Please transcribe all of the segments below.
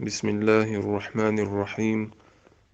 بسم الله الرحمن الرحيم.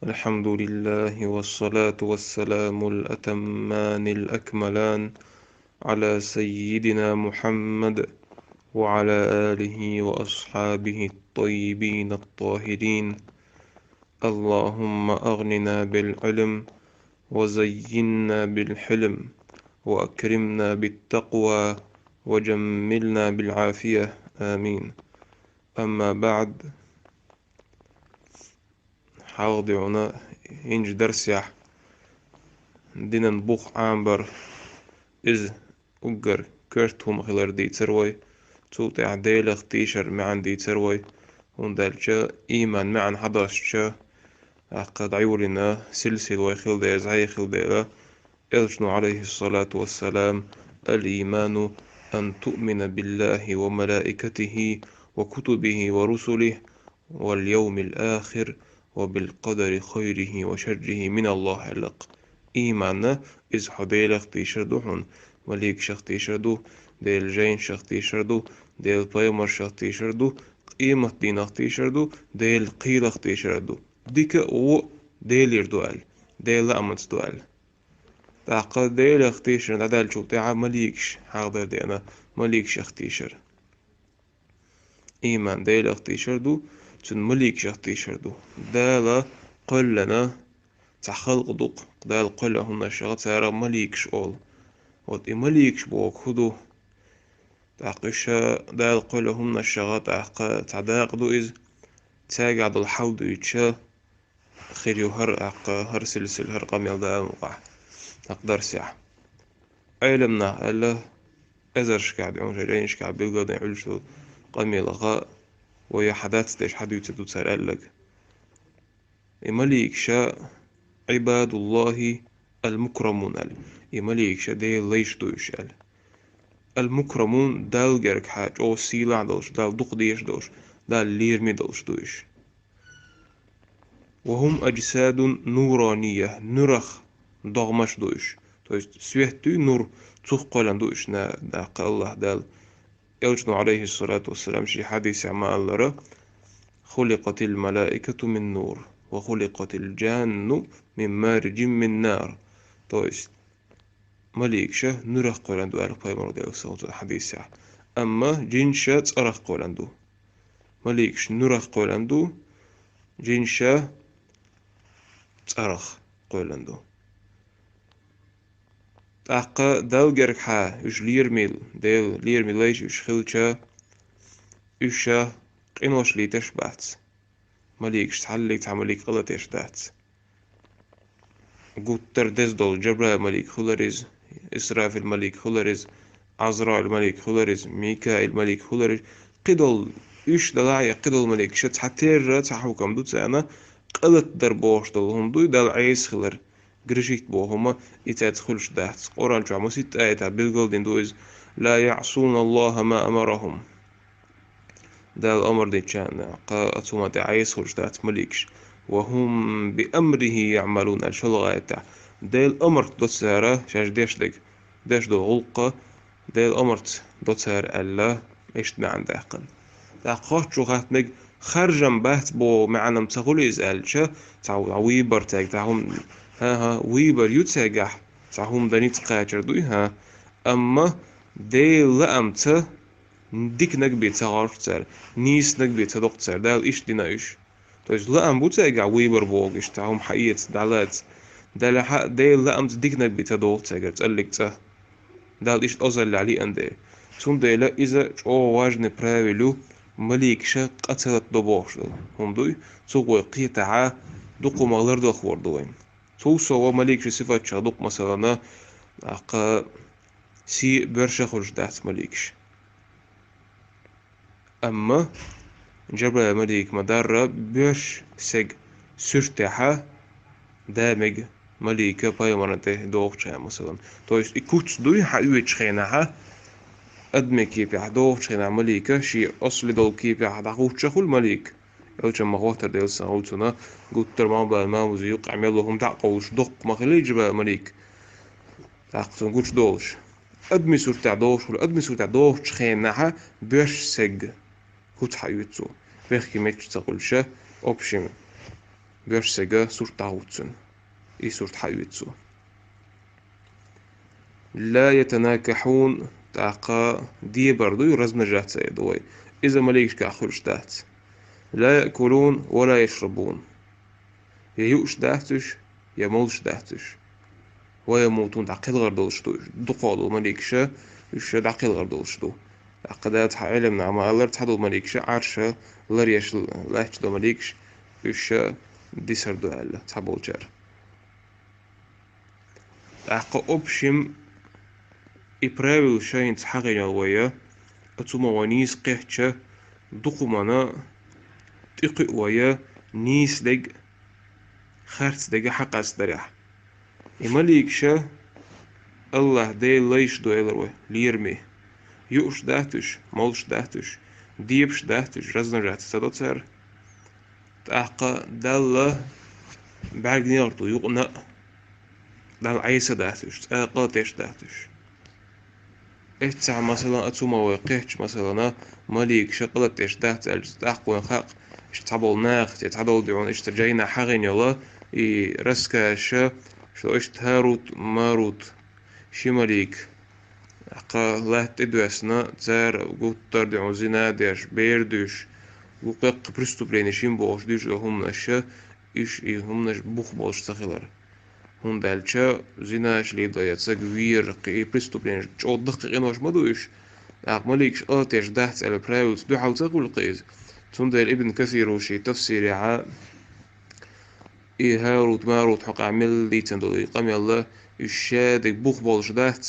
الحمد لله والصلاة والسلام الأتمان الأكملان على سيدنا محمد وعلى آله وأصحابه الطيبين الطاهرين. اللهم أغننا بالعلم وزينا بالحلم وأكرمنا بالتقوى وجملنا بالعافية، آمين. أما بعد، حاضرنا إنج درسيح دينن بوخ عامبر إز أجر كرتهم خلال دي تروي توت عديل اختيشر معن دي تروي وندالجا إيمان معن حداشجا عقد عيولنا سلسل ويخل دي زعي خل دي إلجنو عليه الصلاة والسلام: الإيمان أن تؤمن بالله وملائكته وكتبه ورسله واليوم الآخر وبالقدر خيره وشره من الله علق. إيماننا إز حديل اختيشردو هن مليك شختيشردو ديل جين شختيشردو ديل بايمر شختيشردو قيمة دين اختيشردو ديل قيل اختيشردو ديك او ديل يردوال ديل أمت دوال تعقد ديل اختيشر ندال شو تاع مليكش حاضر دينا مليكش اختيشر إيمان ديل اختيشردو تن مليكش اختيشردو دالا قلنا تخلق دوق دال قل هنا شغط سارة مليكش أول وط مليكش بوك خدو تعقشا دال قل هنا شغط تعداق دو إز تاقعد الحوض يتشا خير يهر هر سلسل هر قميل دا موقع أقدر ساعة علمنا ألا أزرش قاعد يوم جايينش قاعد بيلقى يعلشو قميل غاء ويا حدات تيش حد يتدو تسألك مليكشا عباد الله المكرمون مليكشا دي ليش دوش المكرمون دال جرك حاج أو سيلع دوش دال دق ديش دوش دال ليرمي دوش وهم أجساد نورانية نرخ ضغمش دوش سويتو نور تخقلن دوش ناق الله دال يوجد عليه الصلاة والسلام شي حديث عما الله: خلقت الملائكة من نور وخلقت الجان من مارج من نار. تويست مليكشة نرخ قولندو ألف بايمر ديال صوت الحديث. أما جنشة تأرخ قولندو مليكش نرخ قولندو جنشة تأرخ قولندو تاقا دال جرك حا يش ليرميل ديل ليرميل ليش يش خلشة يشا قنوش لي تشبعت مليكش تحليك تعمليك غلط يشدات قوتر دزدول جبرائيل مليك خلرز إسرافيل مليك خلرز عزرائيل مليك خلرز ميكائيل مليك خلرز قدول إيش دلعي قدول مليك شت حتير تحوكم دوت أنا قلت دربوش دلهم دوي دل عيس خلر قرشيت بوهما يتدخلش دهت قرآن جامو ست آيات بالقلدين دويز: لا يعصون الله ما أمرهم. ده الأمر دي كان قاتوما تعيس خرج دات مليكش وهم بأمره يعملون الشلغة تاع ده الأمر دوت سارة شاش ديش دو غلقة ده الأمر دوت سارة الله إيش عن داقن تاقوش شو خاتمك خرجا بات بو معنا متغولي يزالشا تاو ويبر تاهم ها ويبر يتساقح تاهم دانيت قاجر دوي ها أما دي لأمته ديك نقبي تغارتر نيس نقبي تدقتر دال إيش دينايش تويز لأم بوتاقع ويبر بوغش تاهم حقيت دالات دال حق ديل لأمت ديك نقبي تدقتر تقلق ته دال إيش أزل علي أندي تون ديلا إذا شو واجن براويلو مليكشا قتلت دبوش هم دوي سوق قيتعا دقو مغلر دو خور دوين تو سوا مليكش صفات شادوق مثلا أقا سي برشا خرج دات مليكش. أما جبل مليك مدارة بيش سج سرتاحة دامج مليكة بايمانته دوغشة مثلا تويس إكوتس دوي حيوش خينها أدمي كيف يحدوغ شخينا مليكة شي أصل دول كيف يحدوغ شخول مليك أوجه مغوطة ديل سنغوتنا قلت ترمان بالما وزيوق عميلهم تعقوش دق مخلي جبل مليك تعقوش قوش دوش أدمي سرتاح دوش ولا أدمي سرتاح دوغ شخينها بيش سج كوت حيوتسو بخي ميتش تقولش أبشم بيرسجا سورة تعوتسن إيه سورة حيوتسو لا يتناكحون تاقا دي برضو يرزم جات سيدوي إذا مليش كأخرج دات لا يأكلون ولا يشربون يؤش داتش يمولش داتش ويموتون تعقيد غير دولشتو دقالو مليكشا يش تعقيد غير دولشتو عقدات علم نعم الله تحدو مليكشا عرشا لريش لاش دو مليكش يش دي سردو ألا تحبول جار عقا أبشم إبراويل شاين تحقين الويا أتوما ونيس قهتشا دقمنا تقي ويا نيس دق خرت دق حق أستريح إماليكشا الله دي ليش دو إلروي ليرمي يوش دهتش مولش دهتش ديبش دهتش رزنا جات سدوتر تأقا دالله بعد نيارتو يقنا دال عيسى دهتش تأقا تيش دهتش إتسع مثلا أتوما ويقيتش مثلا مليك شقلت إيش دهت ألجز تأقوين خاق إيش تحبول ناخ تحبول دعون إيش ترجينا حاغين يلا إي رسكا شو إيش تهاروت ماروت شماليك أقا لا تدوسنا تار قطر دعون زنا ديش بيردوش وقق برستو برينشين بوش ديش هم نشا إيش هم نش بوخ بوش تخيلر هون دالشا زناش لي ضيات سقوير قي برستو برينش جود دقيقين واش مدوش ماليكش آتش دهت على براوت دو حاول تقول قيز تندل ابن كثير وشي تفسير إيه هاروت ماروت حق عمل دي تندل قام يلا الشادك بوخ بولش دهت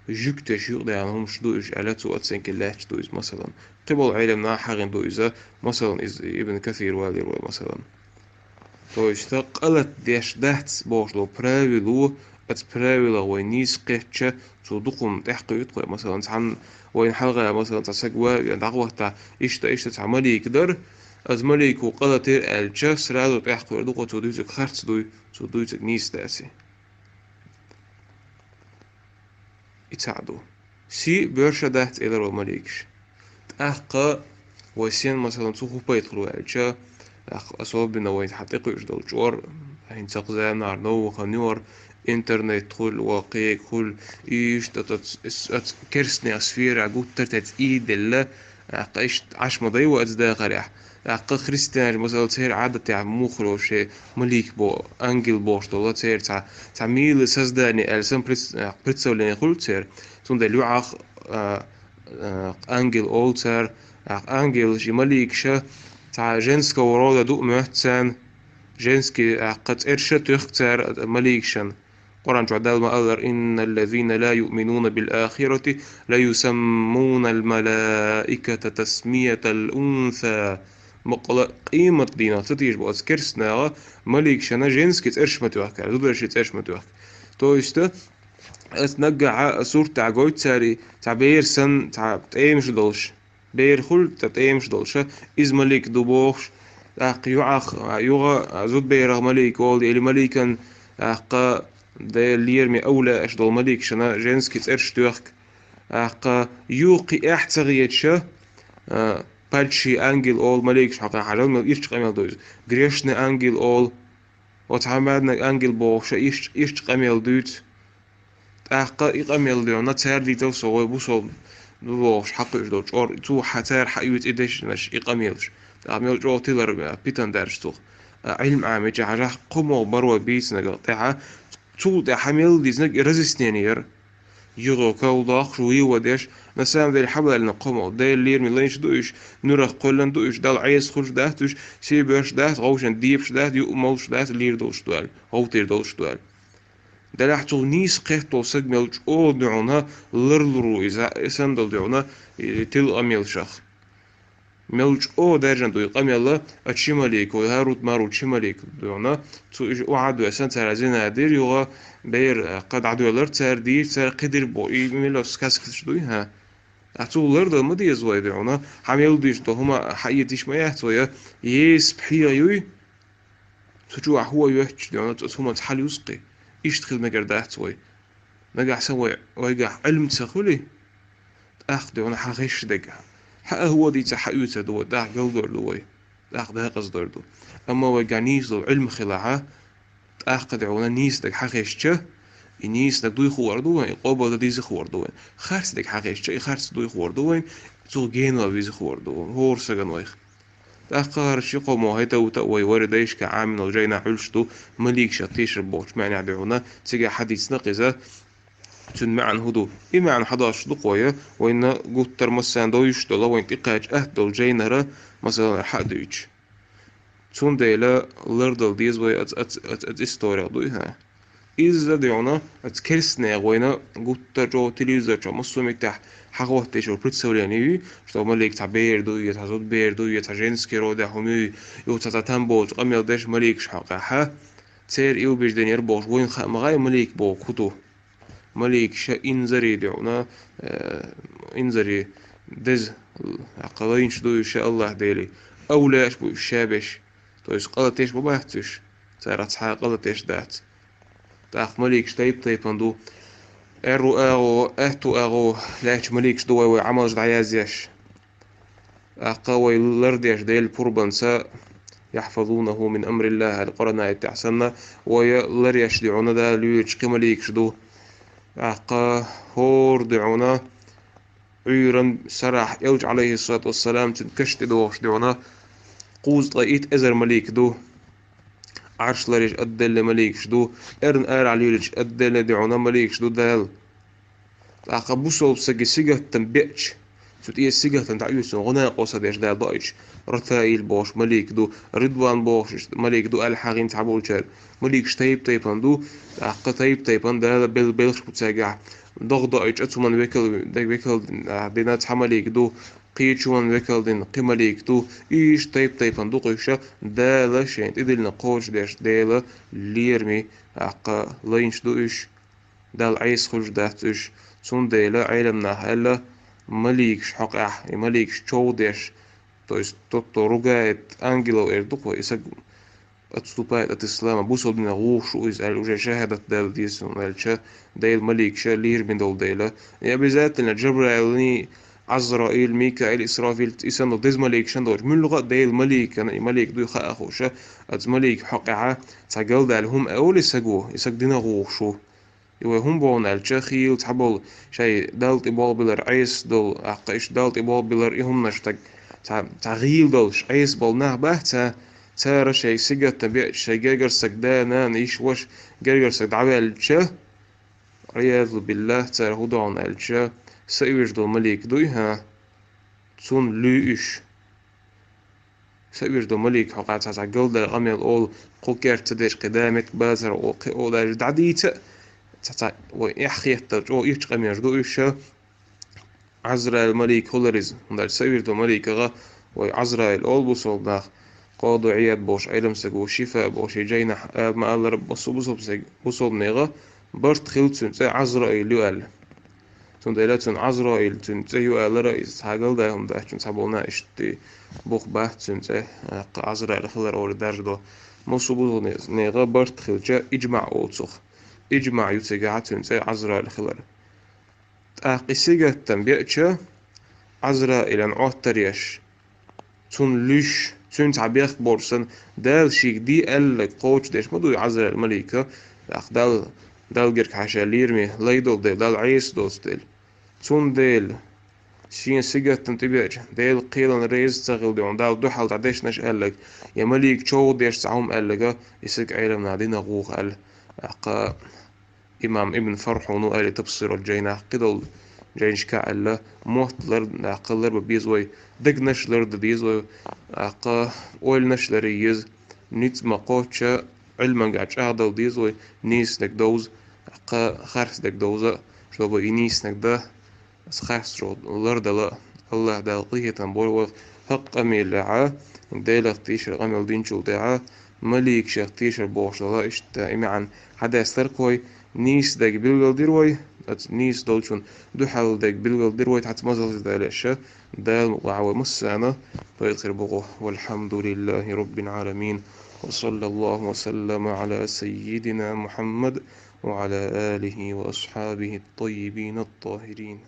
جوكتا شيوق دي عنهم شدوش علاتو أتسين كلاش دوز مثلا قبل علم ناحاقين دوزا مثلا إز ابن كثير والي روي مثلا تويش قلت ديش دهت بوش لو براويلو ات براويلا وينيس قيتشا تودقم تحقي يتقوي مثلا تعن وين حلقة مثلا تسقوا دعوة تاع إيش تعملي يقدر از ملك وقلت الجا سرادو تحقي يدقو توديتك خرط توديتك نيس داسي يتساعدو سي بيرشا دهت إذا رو مليكش تحقا ويسين مثلا تخو بيتقلو الجا أصوب بنا وين حقيقي إيش دول جور هين تقزان نار نو خنور إنترنت خل واقع خل إيش تت كرسني أسفير عقود ترتت إيد الله إيش عش مضي وأجدا قريح عق خريستيان مثلا تصير عادة تاع مخلو شيء مليك بو أنجل بوش دولا تصير تاع ميل سزداني ألسن بريتسو لين خل تصير تون دلو عق أنجل أولتر أنجل جي مليك شه تاع جنسكا ورودا دوء مهتسان جنسكي قد إرشت يختار مليكشن قرآن جعدال ما أذر إن الذين لا يؤمنون بالآخرة لا يسمون الملائكة تسمية الأنثى قيمة دينا تتيج بأس كرسنا مليكشنا جنسكي تأرش متوهك دوبرش تأرش متوهك تويست أتنقع سورة تاع قويت ساري تاع بير سن تاع تأيمش دولش بير خل تأيمش دولش إز مليك دوبوخش أق يعخ يغا زود بير مليك ولد إلي مليكا أق ده ليرمي أولى أشدل مليك شنا جنسكي تأرش توخك أق يوقي احتغيتشا بالشي أنجل أول مليك شحقا حاجة من إيش قميل دوز غريشنا أنجل أول وتعمدنا أنجل بوخش إيش قميل دوز أحقا إقامل ديونا تار دي تو سوى بوصل نروش حق إجدوش أور تو حتار حيوت إدش نش إقاملش إقامل جو تيلر بيتن دارشتو علم عامي جاها قمو بروا بيس نقطعها تو ده حمل دي زنق رزستينير يغو كوضاق شوي وديش مثلا ذي الحبل اللي نقومو ده اللي يرمي لينش دوش نورخ قلن دوش دال عيس خرج دهتوش سيبرش دهت غوشن ديبش دهت يؤملش دهت اللي يردوش دوال هو تيردوش دوال دلحتو نيس قيتو سجملج او دعونا لرلرو إذا سندل دعونا تل أميل شخ ملج او درجن دوي قميلا اتشماليك وهاروت مارو تشماليك دعونا تو وعدو اسان ترازينا دير يوغا بير قد عدو لرد سار دي سار قدر بو ميلوس كاسكتش دوي ها اتو لرد مدي زواي دعونا حميل ديش دو هما حيتيش ما يحتويا يس بحيا يوي تجوع هو يحج دعونا هما تحل يسقي إيش تخدم قردات وي نجح سوي ويجح علم تسخولي أخذ وأنا حغيش دقة حق هو دي تحيوته دو ده قلدر دوي أخذها قصدر دو أما وجع نيس دو علم خلاعة أخذ عونا نيس دك حقيشة نيس دك دوي خوار دوين قبل ديز خوار دوين خارس دك حقيشة خارس دوي خوار دوين تو جينا بيز خوار دوين هور سجن ويخ تأخر شيقو مو هيدا وتأوي ورديش كعامل وجينا حلشتو مليك شتيش ربوش معني عدعونا تيجي حديث نقزة تن معن هدو إما عن حداش دقوية وإن قلت ترمسان دويش دولا وإن تقاج أهدو جينرا مثلا حدويش تون ديلا لردل ديز وي ات استوريا دويها إذا ديونا ات كرسنا وإن قلت ترجو تليزر جو مصومك تح حقوة تيشو بريتسولياني شتو مليك تعبير دوية تزود بير دوية تجينسكي رودا همي يو تتتنبوج قميل ديش مليك شحقا تير إيو بيش دينير بوش وين مغاي مليك بو كتو مليك شا إنزري دعونا إنزري دز عقلين شدو إن شاء الله ديلي أولاش بو الشابش تويس قلتش بباهتش تارت حا قلتش دات تاخ مليك شتايب تايباندو ارو اغو اهتو اغو لاش مليك شدو عمل عيازيش أقوي لرديش ديل بوربنسا يحفظونه من أمر الله القرآن يتعسنا ويلريش دعونا دا ليش كمليك شدو أقا هور دعونا عيرا سرح يوج عليه الصلاة والسلام تنكشت دوش دعونا قوز لقيت أزر مليك دو عرش لريش أدل مليك شدو إرن آر عليلش أدل دعونا مليك شدو دال أقا بوصل بسجي سيجة تنبيتش سوت إيه سيجة تنتعيوس غناء قصد إيش دا ضايش رثائل بوش مليك دو رضوان بوش مليك دو الحاغين تعبول شال مليك شتايب تايبان دو أقا تايب تايبان دا بيلش بتساقع ضغط إيش أتومن ويكل دينات حمليك دو قيتشوان ويكل دين قمليك دو إيش تايب تايبان دو قيشة دالا شين إدل نقوش داش دالا ليرمي أقا لينش دو إيش دال عيس خرج داتش سون ديلا علمنا هلا مليكش حقح مليكش تشودش تويس توتو رجعت انجلو اردوكو اسق اتستوبايت اتسلام بوصل من غوش ويز وجا شهادت دال ديس ونالشا ديل مليكشا لير من دول ديلا يا بذات ان جبرائيل عزرائيل ميكائيل اسرافيل اسانو ديز مليك شندوش من لغة ديل مليك انا مليك دو خا اخوشا ات مليك حقعه تاقل دالهم اول يسقو دينا غوشو يو هم بون الشخيل تحبول شيء دالت إبال بلر عيس دول أقيش دالت إبال بلر إهم نشتك تغيل دولش عيس بول نه بحثة تارا شيء سجى تبيع شيء جرجر سجدانا نيش وش جرجر سجد عبال الشه عياذ بالله تارا هدون الشه سيوش دول مليك دويها تون لوش سيوش دول مليك حقات تعقل دا أميل أول قوكر تديش قدامك بازر أو دا دعديت تتا ويحخيت او يش قمير دو يش عزرا الملك هولريز دار سوير دو ملك غا وعزرا الاول بوصل داخ قاضو عياد بوش علم سجو شفاء بوش جينا ما الله رب بوصل نيغا برت خلتون تي عزرا يلوال تون ديلاتون عزرا يلتون تي يوال رئيس هاقل داهم داهتون تابونا اشتي بوخ باهتون تي عزرا الخلر اور دارجدو موصو نيغا برت خلجا اجمع اوتسخ إجماع يتجاعتون زي عزراء الخلر قصيجة تنبيأتش عزراء إلى نعوه تريش تون ليش تون تعبيخ بورسن دال شيك دي قال قوش ديش مدو عزراء الملكة دال جرك حشالير مي ليدول دال عيس دوستيل تون ديل شين سيجة تنتبيأتش ديل قيلن ريز تغل ديون دال حال تعديش نش قالك يا مليك شو ديش تعوم قالك يسيك عيلم نادينا غوخ قال أقا إمام ابن فرحون وقال تبصر الجينا قدل جينش كعلا موت لرد عقل لرب بيزوي دق نش لرد بيزوي عقا أول نش لريز نيت مقوتشا علما قاعد شاهد ديزوي نيس دك دوز عقا خارس دك دوزا شو بقى نيس نك ده خارس شو لرد لا الله دالقيه تنبول حق أميل لعا ديلا تيشر أميل دينشو دعا مليك شيخ تيشر بوش لا إشتا إمعن حدا يسترقوي نيس داك بلغل ديروي نيس دولشون دو حال داك بلغل ديروي تحت مزل دالشة دال وعوى مسانا فيغير بغوه والحمد لله رب العالمين وصلى الله وسلم على سيدنا محمد وعلى آله وأصحابه الطيبين الطاهرين